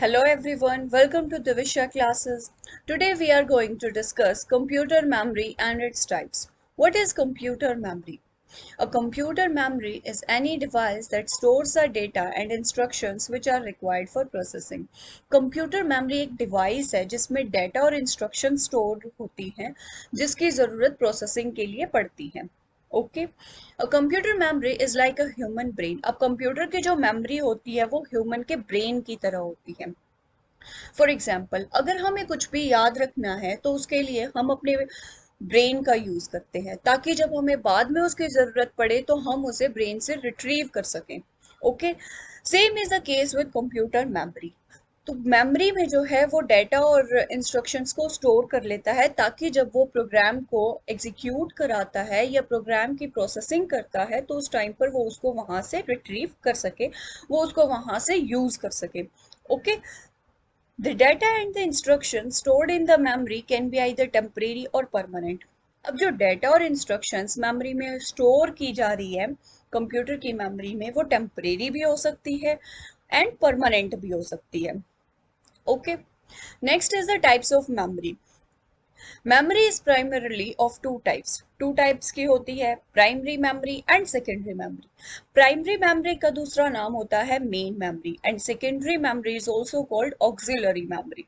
Hello everyone, welcome to Divisha classes. Today we are going to discuss computer memory and its types. What is computer memory? A computer memory is any device that stores the data and instructions which are required for processing. Computer memory एक device है जिसमें data और instruction store होती हैं जिसकी ज़रूरत processing के लिए पड़ती है. Okay, computer memory is like a human brain. अब कंप्यूटर की जो मेमोरी होती है वो ह्यूमन के ब्रेन की तरह होती है. फॉर एग्जाम्पल, अगर हमें कुछ भी याद रखना है तो उसके लिए हम अपने ब्रेन का यूज करते हैं ताकि जब हमें बाद में उसकी जरूरत पड़े तो हम उसे ब्रेन से रिट्रीव कर सकें. Okay, same is the case with computer memory. तो मेमोरी में जो है वो डाटा और इंस्ट्रक्शंस को स्टोर कर लेता है ताकि जब वो प्रोग्राम को एग्जीक्यूट कराता है या प्रोग्राम की प्रोसेसिंग करता है तो उस टाइम पर वो उसको वहां से रिट्रीव कर सके, वो उसको वहां से यूज कर सके. Okay, the data and the instructions stored in the memory can be either temporary or permanent. अब जो डेटा और इंस्ट्रक्शंस मेमोरी में स्टोर की जा रही है कंप्यूटर की मेमोरी में वो टेम्परेरी भी हो सकती है एंड परमानेंट भी हो सकती है. Okay, next is the types of memory. Memory is primarily of two types की होती है, primary memory and secondary memory. Primary memory का दूसरा नाम होता है main memory and secondary memory is also called auxiliary memory.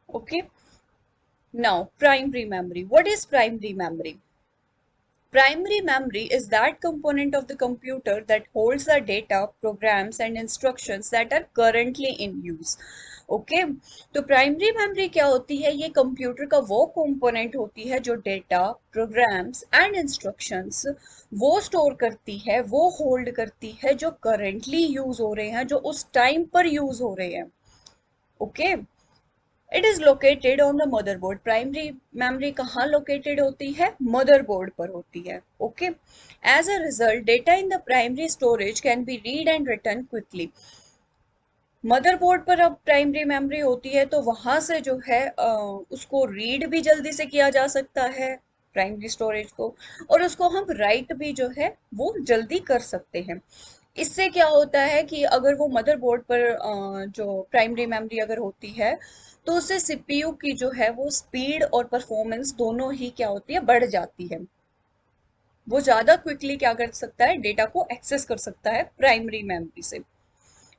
Okay, now primary memory. What is primary memory? Primary memory is that component of the computer that holds the data, programs and instructions that are currently in use. Okay, तो primary memory क्या होती है? ये computer का वो component होती है जो डेटा, प्रोग्राम्स एंड इंस्ट्रक्शंस वो स्टोर करती है, वो होल्ड करती है जो करंटली यूज हो रहे हैं, जो उस टाइम पर यूज हो रहे हैं. Okay, it is located on the motherboard. Primary memory कहाँ लोकेटेड होती है? मदरबोर्ड पर होती है. Okay, as a result data in the primary storage can be read and return quickly. Motherboard पर अब प्राइमरी मेमोरी होती है तो वहां से जो है उसको रीड भी जल्दी से किया जा सकता है प्राइमरी स्टोरेज को, और उसको हम राइट भी जो है वो जल्दी कर सकते हैं. इससे क्या होता है कि अगर वो मदरबोर्ड पर जो प्राइमरी मेमोरी अगर होती है तो उससे सीपीयू की जो है वो स्पीड और परफॉर्मेंस दोनों ही क्या होती है, बढ़ जाती है. वो ज्यादा क्विकली क्या कर सकता है, डेटा को एक्सेस कर सकता है प्राइमरी मेमोरी से.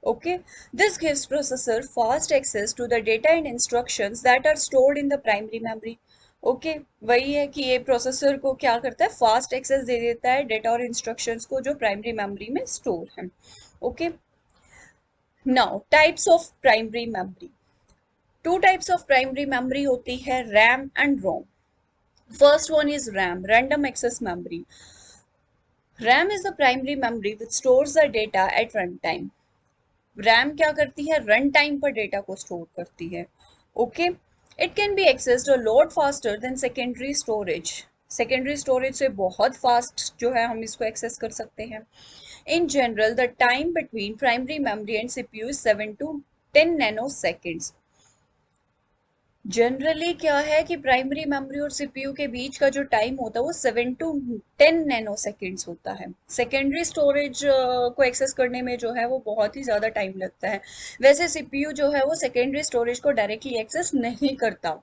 Okay, this gives processor fast access to the data and instructions that are stored in the primary memory. Okay, वही है कि ये प्रोसेसर को क्या करता है, फास्ट एक्सेस दे देता है डेटा और इंस्ट्रक्शंस को जो प्राइमरी मेमोरी में स्टोर है. Okay, now types of primary memory. Two types of primary memory होती है, RAM and ROM. First one is RAM, random access memory. RAM is the primary memory which stores the data at run time. RAM क्या करती है, run time पर data को store करती है. Okay, it can be accessed a lot faster than secondary storage. Secondary storage से बहुत fast जो है हम इसको एक्सेस कर सकते हैं. In general the time between primary memory and CPU is 7 to 10 nano seconds. Generally क्या है कि प्राइमरी मेमोरी और सीपीयू के बीच का जो टाइम होता है वो 7 to 10 नैनो सेकेंड्स होता है. सेकेंडरी स्टोरेज को एक्सेस करने में जो है वो बहुत ही ज़्यादा टाइम लगता है. वैसे सीपीयू जो है वो सेकेंडरी स्टोरेज को डायरेक्टली एक्सेस नहीं करता,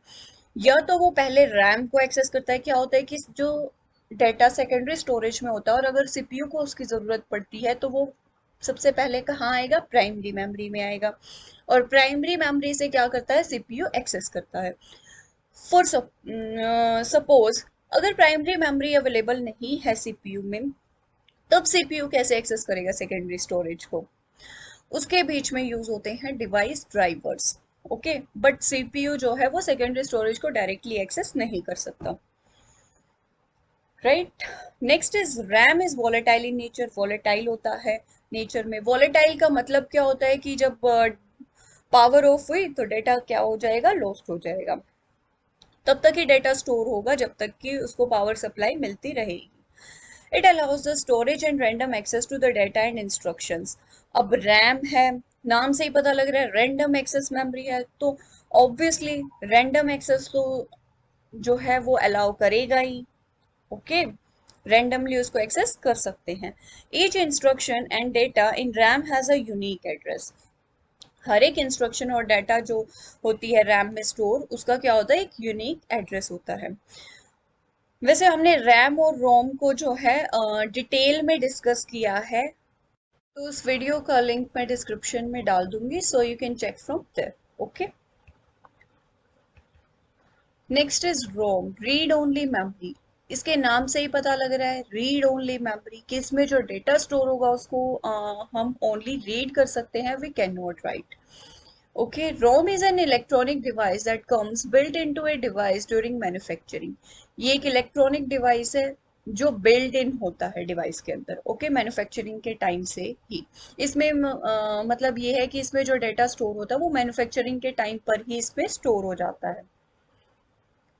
या तो वो पहले रैम को एक्सेस करता है. क्या होता है कि जो डेटा सेकेंडरी स्टोरेज में होता है और अगर सीपीयू को उसकी ज़रूरत पड़ती है तो वो सबसे पहले कहाँ आएगा, प्राइमरी मेमोरी में आएगा, और प्राइमरी मेमोरी से क्या करता है, सीपीयू एक्सेस करता है. फॉर सपोज अगर प्राइमरी मेमोरी अवेलेबल नहीं है सीपीयू में, तब सीपीयू कैसे एक्सेस करेगा सेकेंडरी स्टोरेज को? उसके बीच में यूज होते हैं device drivers. Okay, but CPU जो है वो सेकेंडरी स्टोरेज को डायरेक्टली एक्सेस नहीं कर सकता. Right, next is RAM is volatile in nature. Volatile होता है नेचर में. वॉलेटाइल का मतलब क्या होता है कि जब पावर ऑफ हुई तो डेटा क्या हो जाएगा, लॉस्ट हो जाएगा. तब तक ही डेटा स्टोर होगा जब तक कि उसको पावर सप्लाई मिलती रहेगी. It allows the storage and random access to the data and instructions. अब रैम है, नाम से ही पता लग रहा है रैंडम एक्सेस मेमोरी है, तो ऑब्वियसली रैंडम एक्सेस तो जो है वो अलाउ करेगा ही. ओके, रैंडमली उसको एक्सेस कर सकते हैं. Each instruction and data in RAM has a unique address. हर एक इंस्ट्रक्शन और डाटा जो होती है रैम में स्टोर, उसका क्या होता है, एक यूनिक एड्रेस होता है। वैसे हमने रैम और रोम को जो है डिटेल में डिस्कस किया है, तो उस वीडियो का लिंक मैं डिस्क्रिप्शन में डाल दूंगी, so you can check from there. Okay, next is ROM, read only memory. इसके नाम से ही पता लग रहा है रीड ओनली मेमोरी कि इसमें जो डेटा स्टोर होगा उसको हम ओनली रीड कर सकते हैं, we can not write. Okay, ROM is an electronic device that comes built into a device during manufacturing. ये एक इलेक्ट्रॉनिक डिवाइस है जो बिल्ट इन होता है डिवाइस के अंदर, ओके, मैन्युफैक्चरिंग के टाइम से ही। इसमें मतलब ये है कि इसमें जो डेटा स्टोर होता है वो मैन्युफैक्चरिंग के टाइम पर ही इसमें स्टोर हो जाता है।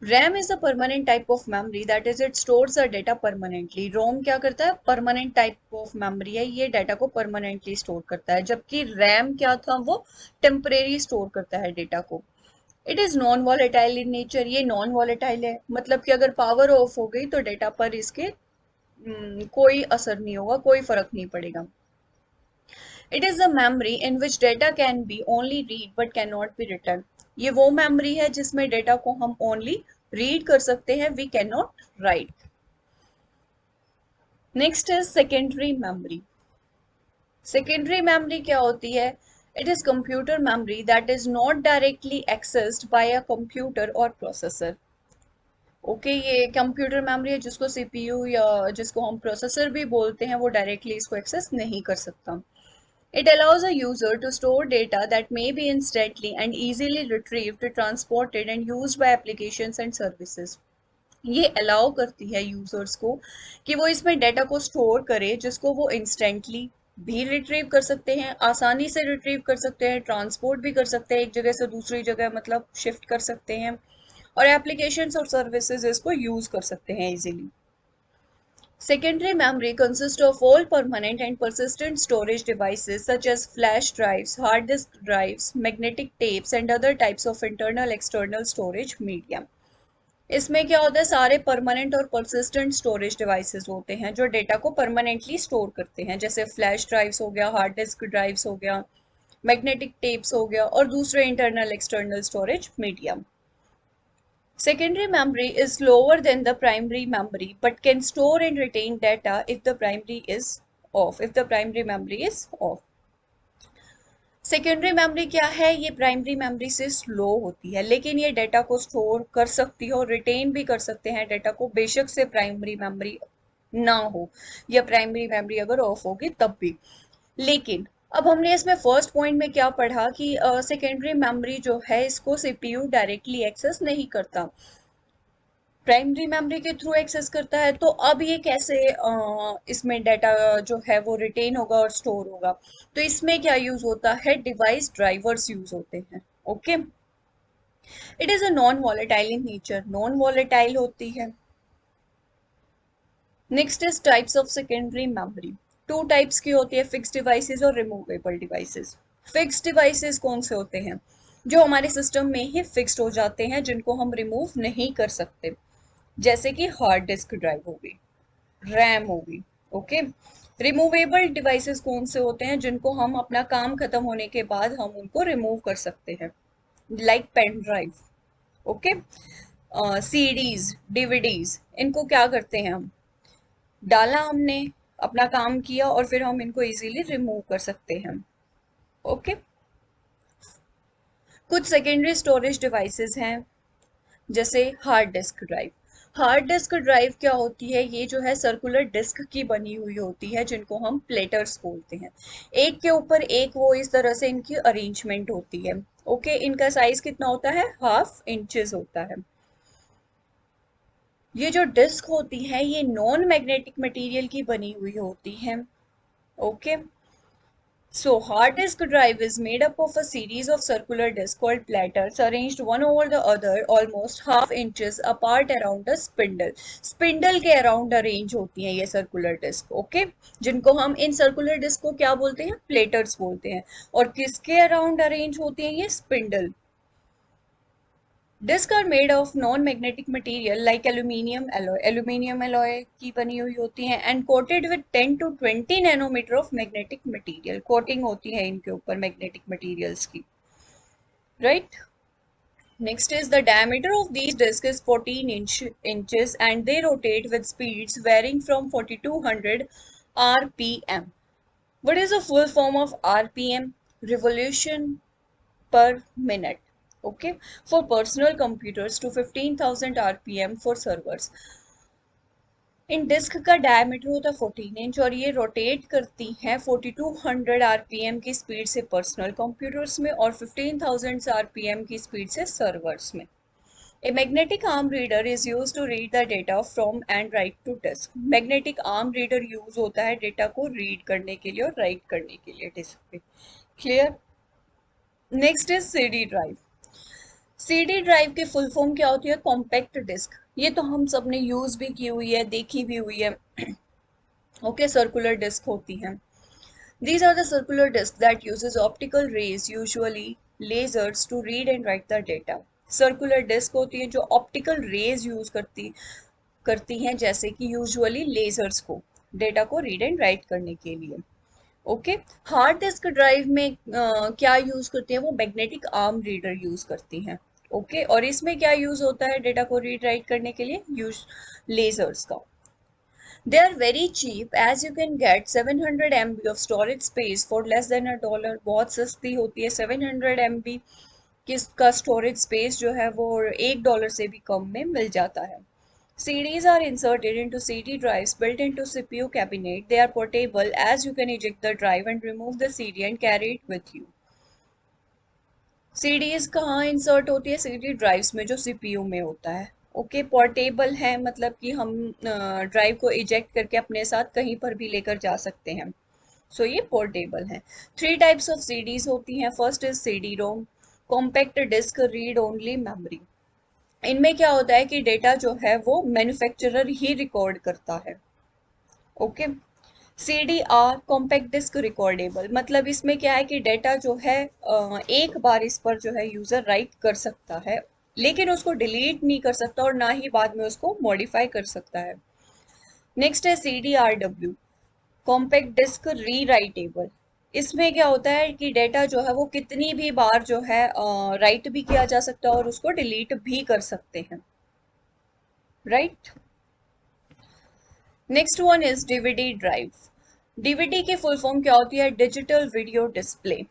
RAM is a permanent type of memory, that is it stores the data permanently. ROM क्या करता है, परमानेंट टाइप ऑफ मेमोरी है, ये डाटा को परमानेंटली स्टोर करता है, जबकि RAM क्या था, वो टेम्परेरी स्टोर करता है डेटा को। It is non volatile in nature, ये नॉन वॉलेटाइल है, मतलब कि अगर पावर ऑफ हो गई तो डेटा पर इसके कोई असर नहीं होगा, कोई फर्क नहीं पड़ेगा। It is a memory in which data can be only read but can not be return. ये वो मेमोरी है जिसमें डेटा को हम ओनली रीड कर सकते हैं, we can not write. Next is secondary memory. Secondary memory क्या होती है, it is computer memory that is not directly accessed by a computer और प्रोसेसर। ओके, ये कंप्यूटर मेमोरी है जिसको सीपीयू या जिसको हम प्रोसेसर भी बोलते हैं, वो डायरेक्टली इसको एक्सेस नहीं कर सकता। It allows a user to store data that may be instantly and easily retrieved, transported and used by applications and services. ये अलाउ करती है यूजर्स को कि वो इसमें डेटा को स्टोर करे जिसको वो इंस्टेंटली भी रिट्रीव कर सकते हैं, आसानी से रिट्रीव कर सकते हैं, ट्रांसपोर्ट भी कर सकते हैं एक जगह से दूसरी जगह, मतलब शिफ्ट कर सकते हैं, और एप्लीकेशंस और सर्विसेज इसको यूज कर सकते हैं easily. Secondary memory consists of all permanent and persistent storage devices such as flash drives, hard disk drives, magnetic tapes, and other types of internal external storage media. इसमें क्या होता है, सारे परमानेंट और परसिस्टेंट स्टोरेज डिवाइसेस होते हैं जो data को परमानेंटली स्टोर करते हैं, जैसे फ्लैश ड्राइव्स हो गया, हार्ड डिस्क ड्राइव्स हो गया, मैग्नेटिक टेप्स हो गया, और दूसरे internal external storage medium. Secondary memory is slower than the primary memory but can store and retain data if the primary is off. If the primary memory is off. Secondary memory क्या है, ये primary memory से slow होती है लेकिन ये data को store कर सकती है और रिटेन भी कर सकते हैं डेटा को, बेशक से प्राइमरी मेमोरी ना हो या प्राइमरी मेमोरी अगर ऑफ होगी तब भी। लेकिन अब हमने इसमें फर्स्ट पॉइंट में क्या पढ़ा कि सेकेंडरी मेमोरी जो है इसको सीपीयू डायरेक्टली एक्सेस नहीं करता, प्राइमरी मेमोरी के थ्रू एक्सेस करता है। तो अब ये कैसे इसमें डाटा जो है वो रिटेन होगा और स्टोर होगा, तो इसमें क्या यूज होता है, डिवाइस ड्राइवर्स यूज होते हैं। Okay, it is a non volatile in nature, non volatile होती है। Next is types of secondary memory. Two types की होती है, फिक्स डिवाइसेस और रिमूवेबल डिवाइसेस। फिक्स डिवाइसेस कौन से होते हैं, जो हमारे सिस्टम में ही फिक्स्ड हो जाते हैं, जिनको हम रिमूव नहीं कर सकते, जैसे कि हार्ड डिस्क ड्राइव होगी, रैम होगी। ओके, रिमूवेबल डिवाइसेस कौन से होते हैं, जिनको हम अपना काम खत्म होने के बाद हम उनको रिमूव कर सकते हैं, like pen drive. Okay, CDs, DVDs, इनको क्या करते हैं हम, डाला हमने, अपना काम किया और फिर हम इनको इजीली रिमूव कर सकते हैं। ओके, कुछ सेकेंडरी स्टोरेज डिवाइसेस हैं जैसे hard disk drive. Hard disk drive क्या होती है, ये जो है सर्कुलर डिस्क की बनी हुई होती है जिनको हम प्लेटर्स बोलते हैं, एक के ऊपर एक वो इस तरह से इनकी अरेंजमेंट होती है। ओके, इनका साइज कितना होता है, 1/2 इंचेस होता है। ये जो डिस्क होती है ये नॉन मैग्नेटिक मटेरियल की बनी हुई होती है। Okay, so hard disk drive is made up of a series of circular disks called platters arranged one over the other almost 1/2 inches apart around a spindle. Spindle के around arrange होती हैं ये circular disk, okay? जिनको हम इन circular disk को क्या बोलते हैं, platters बोलते हैं, और किसके around arrange होती हैं ये spindle, disk are made of non magnetic material like aluminium alloy की बनी हुई होती हैं and coated with 10 to 20 nanometer of magnetic material, coating होती है इनके ऊपर मैग्नेटिक मटेरियल्स की, right. Next is the diameter of these discs is 14 inches and they rotate with speeds varying from 4200 RPM. What is the full form of RPM? Revolution per minute. Okay, for personal computers to 15,000 RPM for servers. इन disk का diameter होता है 14 inch और ये rotate करती हैं 4200 RPM की speed से पर्सनल कंप्यूटर्स में और 15,000 आरपीएम की स्पीड से सर्वर्स में। A magnetic arm reader is used to read the data from and write to disk. Magnetic arm reader use होता है डेटा को रीड करने के लिए और राइट करने के लिए डिस्क पे। Clear. Next is CD drive. CD drive की फुल फॉर्म क्या होती है? Compact disk. ये तो हम सब ने यूज भी की हुई है, देखी भी हुई है। ओके, सर्कुलर डिस्क होती हैं। These are the circular disks that uses optical rays, usually lasers, to read and write the data. Circular disc होती है जो ऑप्टिकल रेज यूज करती हैं, जैसे कि यूजुअली लेजर्स को डेटा को रीड एंड राइट करने के लिए। ओके, हार्ड डिस्क ड्राइव में क्या यूज करती हैं? वो मैग्नेटिक आर्म रीडर यूज करती हैं। ओके, और इसमें क्या यूज होता है डेटा को रीड राइट करने के लिए? यूज लेजर्स का। They are very cheap as you can get 700 MB of storage space for less than $1। बहुत सस्ती होती है 700 MB का स्टोरेज स्पेस जो है वो $1 से भी कम में मिल जाता है। CDs are inserted into CD drives built into CPU cabinet. They are portable as you can eject the drive and remove the CD and carry it with you. CDs कहाँ insert होती है? CD ड्राइव्स में जो CPU में होता है। Okay, portable है मतलब कि हम ड्राइव को इजेक्ट करके अपने साथ कहीं पर भी लेकर जा सकते हैं। सो ये पोर्टेबल है। 3 टाइप्स ऑफ CDs होती हैं। First is CD ROM, compact disc, read only memory. इनमें क्या होता है कि डेटा जो है वो मैन्युफैक्चरर ही रिकॉर्ड करता है। Okay, CDR compact disc recordable, मतलब इसमें क्या है कि डेटा जो है एक बार इस पर जो है यूजर राइट कर सकता है, लेकिन उसको डिलीट नहीं कर सकता और ना ही बाद में उसको मॉडिफाई कर सकता है। नेक्स्ट है CDRW कॉम्पैक्ट डिस्क री राइटेबल। इसमें क्या होता है कि डेटा जो है वो कितनी भी बार जो है राइट भी किया जा सकता है और उसको डिलीट भी कर सकते हैं, right. Next one is DVD drive. DVD की फुल फॉर्म क्या होती है? Digital video display.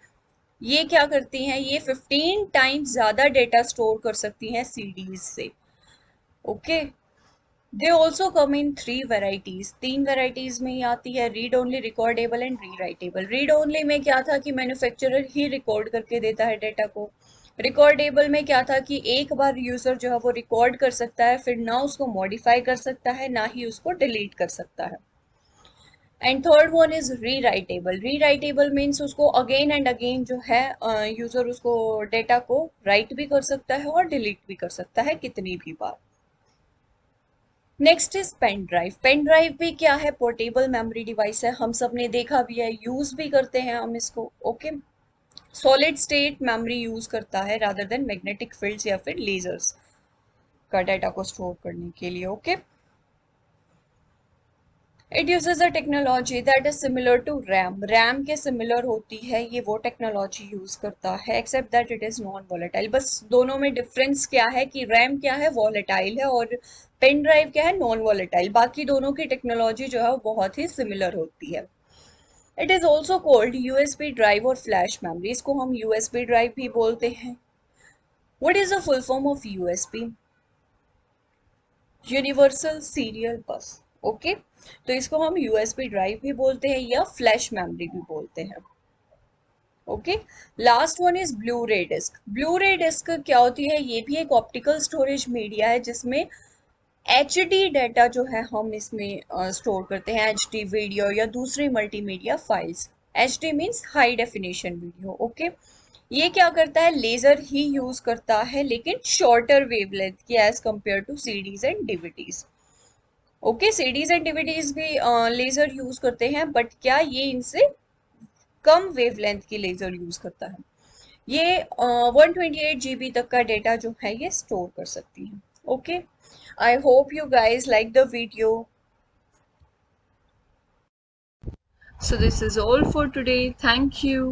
ये क्या करती हैं? ये 15 टाइम्स ज्यादा डेटा स्टोर कर सकती हैं सीडीज से। Okay, they also come in 3 varieties. 3 varieties में ही आती है, read only, recordable and re writable. Read only में क्या था कि मैन्युफैक्चरर ही रिकॉर्ड करके देता है डेटा को। रिकॉर्डेबल में क्या था कि एक बार यूजर जो है वो रिकॉर्ड कर सकता है, फिर ना उसको मॉडिफाई कर सकता है ना ही उसको डिलीट कर सकता है। एंड थर्ड वन इज री राइटेबल। री राइटेबल मीन्स उसको अगेन एंड अगेन जो है यूजर उसको डेटा को राइट भी कर सकता है और डिलीट भी कर सकता है कितनी भी बार। Next is pen drive. Pen drive भी क्या है? पोर्टेबल मेमोरी डिवाइस है, हम सब ने देखा भी है, यूज भी करते हैं हम इसको। Okay, solid state memory use करता है रादर देन मैग्नेटिक फील्ड्स या फिर लेजर्स का डेटा को स्टोर करने के लिए। Okay, it uses a technology that is similar to RAM. RAM के सिमिलर होती है, ये वो टेक्नोलॉजी यूज करता है, except that it is non volatile. बस दोनों में डिफरेंस क्या है कि रैम क्या है? वॉलेटाइल है, और पेन ड्राइव क्या है? Non volatile. बाकी दोनों की टेक्नोलॉजी जो है वो बहुत ही सिमिलर होती है। It is also cold USB drive और फ्लैश मेमोरी। इसको हम यूएसबी ड्राइव भी बोलते हैं। What is the full form of USB? Universal serial बस। ओके, तो इसको हम यूएसबी ड्राइव भी बोलते हैं या फ्लैश मेमोरी भी बोलते हैं। Okay, last one is blue रे डिस्क। ब्लू रे डिस्क क्या होती है? ये भी एक ऑप्टिकल स्टोरेज मीडिया है जिसमें एच डी डाटा जो है हम इसमें स्टोर करते हैं, एच डी वीडियो या दूसरी multimedia files. H D means high definition video. Okay, ये क्या करता है? लेजर ही यूज करता है लेकिन शॉर्टर वेवलेंथ की as compared to CDs and DVDs. Okay, CDs and DVDs भी लेजर यूज करते हैं, बट क्या ये इनसे कम वेवलेंथ की लेजर यूज करता है। ये 128 GB तक का डेटा जो है ये स्टोर कर सकती हैं. Okay, I hope you guys like the video. So this is all for today. Thank you.